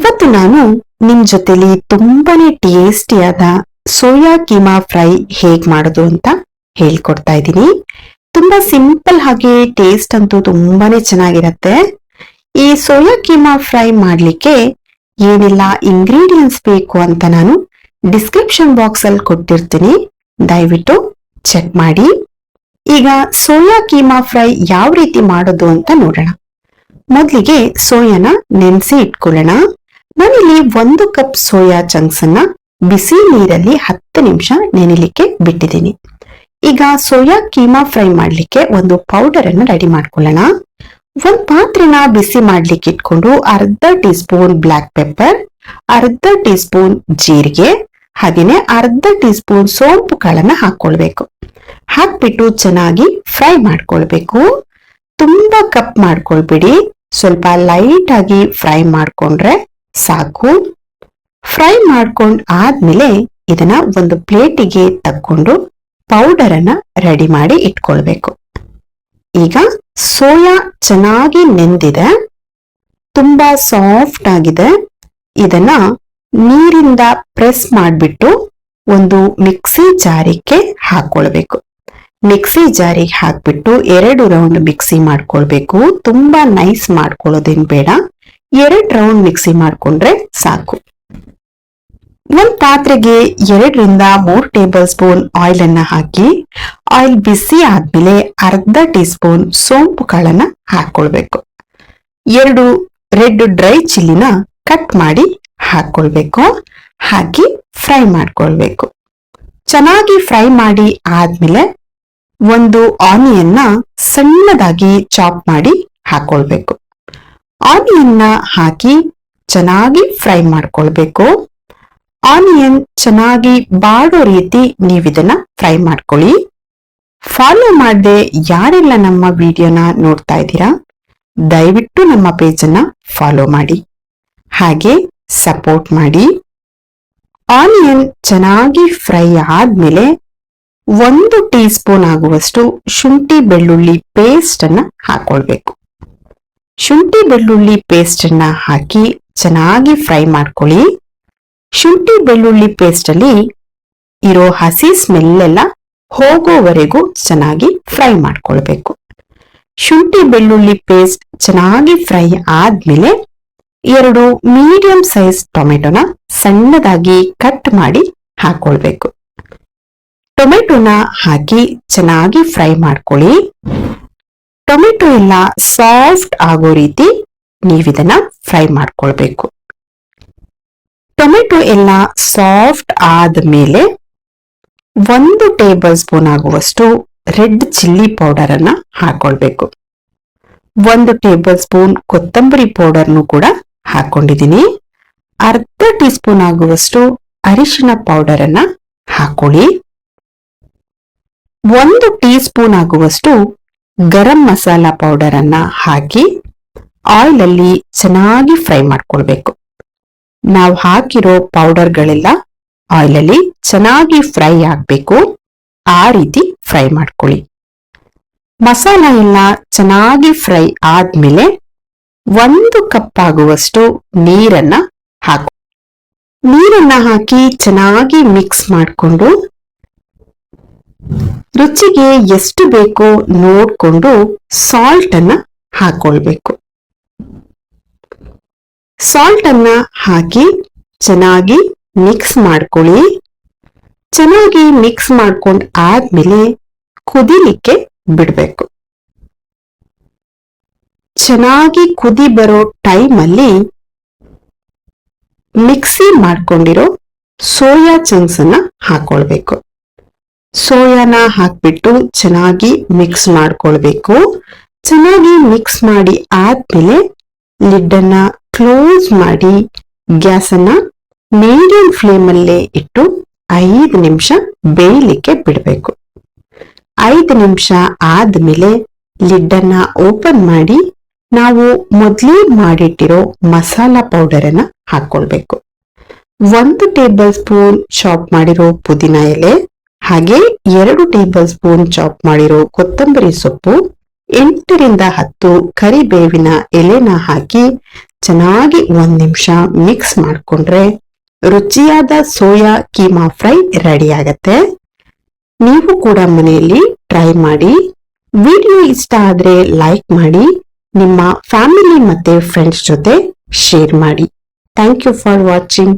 ಇವತ್ತು ನಾನು ನಿಮ್ ಜೊತೆಲಿ ತುಂಬಾನೇ ಟೇಸ್ಟಿಯಾದ ಸೋಯಾ ಕೀಮಾ ಫ್ರೈ ಹೇಗ್ ಮಾಡೋದು ಅಂತ ಹೇಳ್ಕೊಡ್ತಾ ಇದ್ದೀನಿ. ತುಂಬಾ ಸಿಂಪಲ್ ಹಾಗೆ ಟೇಸ್ಟ್ ಅಂತೂ ತುಂಬಾನೇ ಚೆನ್ನಾಗಿರತ್ತೆ. ಈ ಸೋಯಾ ಕೀಮಾ ಫ್ರೈ ಮಾಡ್ಲಿಕ್ಕೆ ಏನೆಲ್ಲ ಇಂಗ್ರೀಡಿಯೆಂಟ್ಸ್ ಬೇಕು ಅಂತ ನಾನು ಡಿಸ್ಕ್ರಿಪ್ಷನ್ ಬಾಕ್ಸ್ ಅಲ್ಲಿ ಕೊಟ್ಟಿರ್ತೀನಿ, ದಯವಿಟ್ಟು ಚೆಕ್ ಮಾಡಿ. ಈಗ ಸೋಯಾ ಕೀಮಾ ಫ್ರೈ ಯಾವ ರೀತಿ ಮಾಡೋದು ಅಂತ ನೋಡೋಣ. ಮೊದಲಿಗೆ ಸೋಯಾನ ನೆನೆಸಿ ಇಟ್ಕೊಳ್ಳೋಣ. ನಾನಿಲ್ಲಿ 1 ಕಪ್ ಸೋಯಾ ಚಂಕ್ಸ್ ಅನ್ನ ಬಿಸಿ ನೀರಲ್ಲಿ 10 ನಿಮಿಷ ನೆನೆಲಿಕ್ಕೆ ಬಿಟ್ಟಿದ್ದೀನಿ. ಈಗ ಸೋಯಾ ಕೀಮಾ ಫ್ರೈ ಮಾಡ್ಲಿಕ್ಕೆ ಒಂದು ಪೌಡರ್ ಅನ್ನು ರೆಡಿ ಮಾಡ್ಕೊಳ್ಳೋಣ. ಒಂದ್ ಪಾತ್ರೆನ ಬಿಸಿ ಮಾಡ್ಲಿಕ್ಕೆ ಇಟ್ಕೊಂಡು ಅರ್ಧ ಟೀ ಸ್ಪೂನ್ ಬ್ಲಾಕ್ ಪೆಪ್ಪರ್, ಅರ್ಧ ಟೀ ಸ್ಪೂನ್ ಜೀರಿಗೆ, ಹಾಗೇನೆ ಅರ್ಧ ಟೀ ಸ್ಪೂನ್ ಸೋಂಪು ಕಾಳನ್ನ ಹಾಕೊಳ್ಬೇಕು. ಹಾಕ್ಬಿಟ್ಟು ಚೆನ್ನಾಗಿ ಫ್ರೈ ಮಾಡ್ಕೊಳ್ಬೇಕು. ತುಂಬಾ ಕಪ್ ಮಾಡ್ಕೊಳ್ಬಿಡಿ, ಸ್ವಲ್ಪ ಲೈಟ್ ಆಗಿ ಫ್ರೈ ಮಾಡ್ಕೊಂಡ್ರೆ ಸಾಕು. ಫ್ರೈ ಮಾಡ್ಕೊಂಡ್ ಆದ್ಮೇಲೆ ಇದನ್ನ ಒಂದು ಪ್ಲೇಟಿಗೆ ತಕ್ಕೊಂಡು ಪೌಡರ್ ಅನ್ನ ರೆಡಿ ಮಾಡಿ ಇಟ್ಕೊಳ್ಬೇಕು. ಈಗ ಸೋಯಾ ಚೆನ್ನಾಗಿ ನೆಂದಿದೆ, ತುಂಬಾ ಸಾಫ್ಟ್ ಆಗಿದೆ. ಇದನ್ನ ನೀರಿಂದ ಪ್ರೆಸ್ ಮಾಡ್ಬಿಟ್ಟು ಒಂದು ಮಿಕ್ಸಿ ಜಾರಿಗೆ ಹಾಕೊಳ್ಬೇಕು. ಮಿಕ್ಸಿ ಜಾರಿಗೆ ಹಾಕ್ಬಿಟ್ಟು 2 ರೌಂಡ್ ಮಿಕ್ಸಿ ಮಾಡ್ಕೊಳ್ಬೇಕು. ತುಂಬಾ ನೈಸ್ ಮಾಡ್ಕೊಳ್ಳೋದೇನ್ ಬೇಡ, 2 ರೌಂಡ್ ಮಿಕ್ಸಿ ಮಾಡ್ಕೊಂಡ್ರೆ ಸಾಕು. ಒಂದ್ ಪಾತ್ರೆಗೆ 2 ರಿಂದ 3 ಟೇಬಲ್ ಸ್ಪೂನ್ ಆಯಿಲ್ ಅನ್ನ ಹಾಕಿ, ಆಯಿಲ್ ಬಿಸಿ ಆದ್ಮೇಲೆ ಅರ್ಧ ಟೀ ಸ್ಪೂನ್ ಸೋಂಪು ಕಾಳನ್ನ ಹಾಕೊಳ್ಬೇಕು. 2 ರೆಡ್ ಡ್ರೈ ಚಿಲ್ಲಿನ ಕಟ್ ಮಾಡಿ ಹಾಕೊಳ್ಬೇಕು. ಹಾಕಿ ಫ್ರೈ ಮಾಡ್ಕೊಳ್ಬೇಕು. ಚೆನ್ನಾಗಿ ಫ್ರೈ ಮಾಡಿ ಆದ್ಮೇಲೆ ಒಂದು ಆನಿಯನ್ನ ಸಣ್ಣದಾಗಿ ಚಾಪ್ ಮಾಡಿ ಹಾಕೊಳ್ಬೇಕು. ಆನಿಯನ್ನ ಹಾಕಿ ಚೆನ್ನಾಗಿ ಫ್ರೈ ಮಾಡ್ಕೊಳ್ಬೇಕು. ಆನಿಯನ್ ಚೆನ್ನಾಗಿ ಬಾಡೋ ರೀತಿ ನೀವಿದನ್ನ ಫ್ರೈ ಮಾಡ್ಕೊಳ್ಳಿ. ಫಾಲೋ ಮಾಡದೆ ಯಾರೆಲ್ಲ ನಮ್ಮ ವಿಡಿಯೋನ ನೋಡ್ತಾ ಇದ್ದೀರಾ, ದಯವಿಟ್ಟು ನಮ್ಮ ಪೇಜನ್ನ ಫಾಲೋ ಮಾಡಿ, ಹಾಗೆ ಸಪೋರ್ಟ್ ಮಾಡಿ. ಆನಿಯನ್ ಚೆನ್ನಾಗಿ ಫ್ರೈ ಆದ್ಮೇಲೆ 1 ಟೀ ಸ್ಪೂನ್ ಆಗುವಷ್ಟು ಶುಂಠಿ ಬೆಳ್ಳುಳ್ಳಿ ಪೇಸ್ಟ್ ಅನ್ನ ಹಾಕೊಳ್ಬೇಕು. ಶುಂಠಿ ಬೆಳ್ಳುಳ್ಳಿ ಪೇಸ್ಟ್ ಅನ್ನ ಹಾಕಿ ಚೆನ್ನಾಗಿ ಫ್ರೈ ಮಾಡ್ಕೊಳ್ಳಿ. ಶುಂಠಿ ಬೆಳ್ಳುಳ್ಳಿ ಪೇಸ್ಟ್ ಅಲ್ಲಿ ಇರೋ ಹಸಿ ಸ್ಮೆಲ್ ಎಲ್ಲ ಹೋಗೋವರೆಗೂ ಚೆನ್ನಾಗಿ ಫ್ರೈ ಮಾಡ್ಕೊಳ್ಬೇಕು. ಶುಂಠಿ ಬೆಳ್ಳುಳ್ಳಿ ಪೇಸ್ಟ್ ಚೆನ್ನಾಗಿ ಫ್ರೈ ಆದ್ಮೇಲೆ 2 ಮೀಡಿಯಂ ಸೈಜ್ ಟೊಮೆಟೊನ ಸಣ್ಣದಾಗಿ ಕಟ್ ಮಾಡಿ ಹಾಕೊಳ್ಬೇಕು. ಟೊಮೆಟೊನ ಹಾಕಿ ಚೆನ್ನಾಗಿ ಫ್ರೈ ಮಾಡ್ಕೊಳ್ಳಿ. ಟೊಮೆಟೊ ಎಲ್ಲ ಸಾಫ್ಟ್ ಆಗೋ ರೀತಿ ನೀವಿದನ್ನ ಫ್ರೈ ಮಾಡ್ಕೊಳ್ಬೇಕು. ಟೊಮೆಟೊ ಎಲ್ಲ ಸಾಫ್ಟ್ ಆದ್ಮೇಲೆ 1 ಟೇಬಲ್ ಸ್ಪೂನ್ ಆಗುವಷ್ಟು ರೆಡ್ ಚಿಲ್ಲಿ ಪೌಡರ್ ಅನ್ನ ಹಾಕೊಳ್ಬೇಕು. 1 ಟೇಬಲ್ ಸ್ಪೂನ್ ಕೊತ್ತಂಬರಿ ಪೌಡರ್ನು ಕೂಡ ಹಾಕೊಂಡಿದ್ದೀನಿ. ಅರ್ಧ ಟೀ ಸ್ಪೂನ್ ಆಗುವಷ್ಟು ಅರಿಶಿನ ಪೌಡರ್ ಅನ್ನ ಹಾಕೊಳ್ಳಿ. 1 ಟೀ ಸ್ಪೂನ್ ಆಗುವಷ್ಟು ಗರಂ ಮಸಾಲಾ ಪೌಡರ್ ಅನ್ನ ಹಾಕಿ ಆಯಿಲ್ ಅಲ್ಲಿ ಚೆನ್ನಾಗಿ ಫ್ರೈ ಮಾಡ್ಕೊಳ್ಬೇಕು. ನಾವು ಹಾಕಿರೋ ಪೌಡರ್ಗಳೆಲ್ಲ ಆಯಿಲ್ ಅಲ್ಲಿ ಚೆನ್ನಾಗಿ ಫ್ರೈ ಆಗ್ಬೇಕು, ಆ ರೀತಿ ಫ್ರೈ ಮಾಡ್ಕೊಳ್ಳಿ. ಮಸಾಲ ಎಲ್ಲ ಚೆನ್ನಾಗಿ ಫ್ರೈ ಆದ್ಮೇಲೆ 1 ಕಪ್ ಆಗುವಷ್ಟು ನೀರನ್ನ ಹಾಕಿ ಚೆನ್ನಾಗಿ ಮಿಕ್ಸ್ ಮಾಡಿಕೊಂಡು ರುಚಿಗೆ ಎಷ್ಟು ಬೇಕೋ ನೋಡ್ಕೊಂಡು ಸಾಲ್ಟ್ ಅನ್ನ ಹಾಕೊಳ್ಬೇಕು. ಸಾಲ್ಟ್ ಅನ್ನ ಹಾಕಿ ಚೆನ್ನಾಗಿ ಮಿಕ್ಸ್ ಮಾಡ್ಕೊಳ್ಳಿ. ಚೆನ್ನಾಗಿ ಮಿಕ್ಸ್ ಮಾಡ್ಕೊಂಡ್ ಆದ್ಮೇಲೆ ಕುದಿಲಿಕ್ಕೆ ಬಿಡ್ಬೇಕು. ಚೆನ್ನಾಗಿ ಕುದಿ ಬರೋ ಟೈಮ್ ಅಲ್ಲಿ ಮಿಕ್ಸಿ ಮಾಡ್ಕೊಂಡಿರೋ ಸೋಯಾ ಚಂಕ್ಸ್ ಅನ್ನ ಹಾಕೊಳ್ಬೇಕು. ಸೋಯಾನ ಹಾಕ್ಬಿಟ್ಟು ಚೆನ್ನಾಗಿ ಮಿಕ್ಸ್ ಮಾಡ್ಕೊಳ್ಬೇಕು. ಚೆನ್ನಾಗಿ ಮಿಕ್ಸ್ ಮಾಡಿ ಆದ್ಮೇಲೆ ಲಿಡ್ ಅನ್ನ ಕ್ಲೋಸ್ ಮಾಡಿ ಗ್ಯಾಸ್ ಅನ್ನ ಮೀಡಿಯಂ ಫ್ಲೇಮ್ ಅಲ್ಲೇ ಇಟ್ಟು 5 ನಿಮಿಷ ಬೇಯಲಿಕ್ಕೆ ಬಿಡಬೇಕು. 5 ನಿಮಿಷ ಆದ್ಮೇಲೆ ಲಿಡ್ ಅನ್ನ ಓಪನ್ ಮಾಡಿ ನಾವು ಮೊದಲೇ ಮಾಡಿಟ್ಟಿರೋ ಮಸಾಲಾ ಪೌಡರ್ ಅನ್ನ ಹಾಕೊಳ್ಬೇಕು. 1 ಟೇಬಲ್ ಸ್ಪೂನ್ ಚಾಪ್ ಮಾಡಿರೋ ಪುದೀನ ಎಲೆ, ಹಾಗೆ 2 ಟೇಬಲ್ ಸ್ಪೂನ್ ಚಾಪ್ ಮಾಡಿರೋ ಕೊತ್ತಂಬರಿ ಸೊಪ್ಪು, 8 ರಿಂದ 10 ಕರಿಬೇವಿನ ಎಲೆನ ಹಾಕಿ ಚೆನ್ನಾಗಿ 1 ನಿಮಿಷ ಮಿಕ್ಸ್ ಮಾಡಿಕೊಂಡ್ರೆ ರುಚಿಯಾದ ಸೋಯಾ ಕೀಮಾ ಫ್ರೈ ರೆಡಿ ಆಗತ್ತೆ. ನೀವು ಕೂಡ ಮನೆಯಲ್ಲಿ ಟ್ರೈ ಮಾಡಿ. ವಿಡಿಯೋ ಇಷ್ಟ ಆದ್ರೆ ಲೈಕ್ ಮಾಡಿ, ನಿಮ್ಮ ಫ್ಯಾಮಿಲಿ ಮತ್ತೆ ಫ್ರೆಂಡ್ಸ್ ಜೊತೆ ಶೇರ್ ಮಾಡಿ. Thank you for watching.